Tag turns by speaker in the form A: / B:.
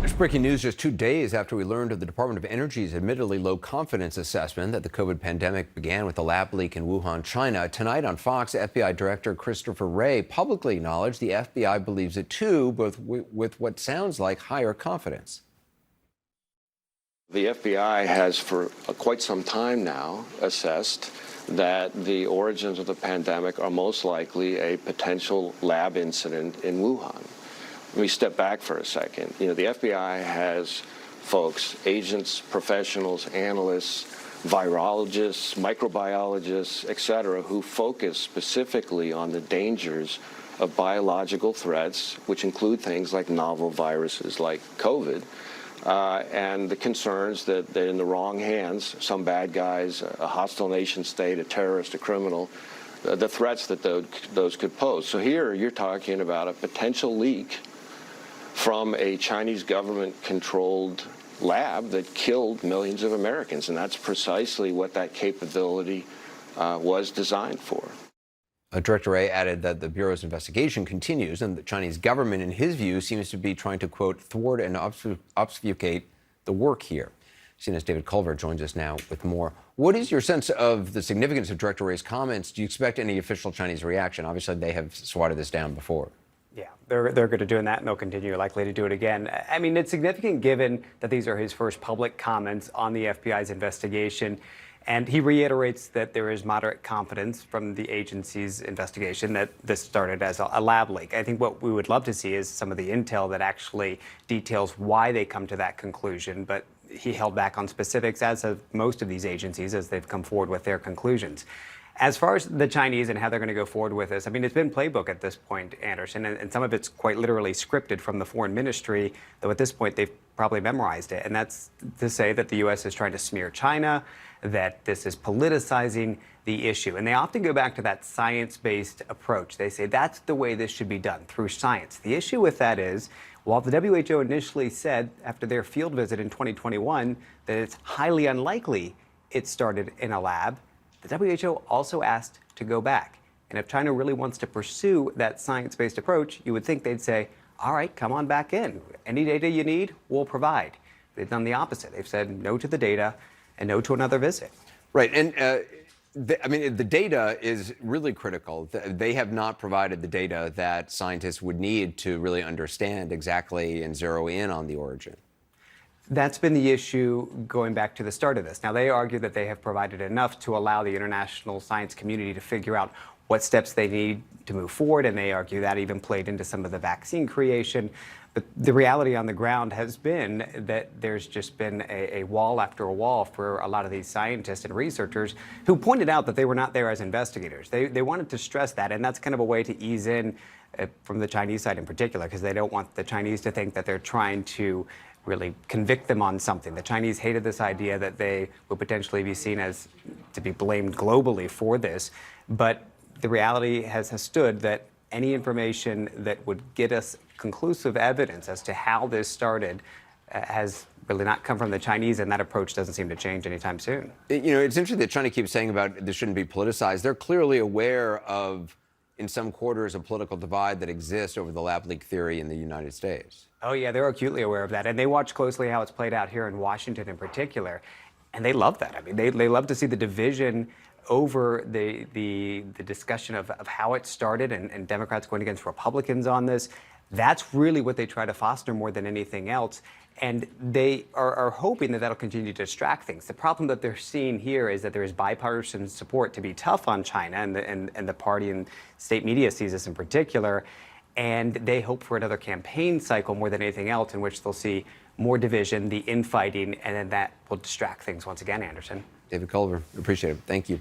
A: It's breaking news just 2 days after we learned of the Department of Energy's admittedly low confidence assessment that the COVID pandemic began with a lab leak in Wuhan, China. Tonight on Fox, FBI Director Christopher Wray publicly acknowledged the FBI believes it too, but with what sounds like higher confidence.
B: The FBI has for quite some time now assessed that the origins of the pandemic are most likely a potential lab incident in Wuhan. Let me step back for a second. The FBI has folks, agents, professionals, analysts, virologists, microbiologists, et cetera, who focus specifically on the dangers of biological threats, which include things like novel viruses like COVID, and the concerns that in the wrong hands, some bad guys, a hostile nation state, a terrorist, a criminal, the threats that those could pose. So here you're talking about a potential leak from a Chinese government-controlled lab that killed millions of Americans, and that's precisely what that capability was designed for.
A: Director Wray added that the Bureau's investigation continues and the Chinese government, in his view, seems to be trying to, quote, thwart and obfuscate the work here. CNN's David Culver joins us now with more. What is your sense of the significance of Director Wray's comments? Do you expect any official Chinese reaction? Obviously, they have swatted this down before.
C: Yeah, they're good at doing that, and they'll continue likely to do it again. I mean, it's significant given that these are his first public comments on the FBI's investigation. And he reiterates that there is moderate confidence from the agency's investigation that this started as a lab leak. I think what we would love to see is some of the intel that actually details why they come to that conclusion. But he held back on specifics, as have most of these agencies, as they've come forward with their conclusions. As far as the Chinese and how they're going to go forward with this, I mean, it's been playbook at this point, Anderson, and some of it's quite literally scripted from the foreign ministry, though at this point they've probably memorized it. And that's to say that the U.S. is trying to smear China, that this is politicizing the issue. And they often go back to that science-based approach. They say that's the way this should be done, through science. The issue with that is, while the WHO initially said after their field visit in 2021 that it's highly unlikely it started in a lab, the WHO also asked to go back. And if China really wants to pursue that science-based approach, you would think they'd say, all right, come on back in. Any data you need, we'll provide. They've done the opposite. They've said no to the data and no to another visit.
A: Right. And I mean, the data is really critical. They have not provided the data that scientists would need to really understand exactly and zero in on the origin.
C: That's been the issue going back to the start of this. Now, they argue that they have provided enough to allow the international science community to figure out what steps they need to move forward, and they argue that even played into some of the vaccine creation. But the reality on the ground has been that there's just been a wall after a wall for a lot of these scientists and researchers who pointed out that they were not there as investigators. They wanted to stress that, and that's kind of a way to ease in from the Chinese side in particular, because they don't want the Chinese to think that they're trying to really convict them on something. The Chinese hated this idea that they would potentially be seen as to be blamed globally for this. But the reality has stood that any information that would get us conclusive evidence as to how this started has really not come from the Chinese, and that approach doesn't seem to change anytime soon.
A: It's interesting that China keeps saying about this shouldn't be politicized. They're clearly aware of, in some quarters, a political divide that exists over the lab leak theory in the United States.
C: Oh, yeah, they're acutely aware of that. And they watch closely how it's played out here in Washington in particular. And they love that. I mean, they love to see the division over the discussion of how it started and Democrats going against Republicans on this. That's really what they try to foster more than anything else. And they are hoping that that'll continue to distract things. The problem that they're seeing here is that there is bipartisan support to be tough on China, and the party and state media sees this in particular. And they hope for another campaign cycle more than anything else, in which they'll see more division, the infighting, and then that will distract things once again, Anderson.
A: David Culver, appreciate it. Thank you.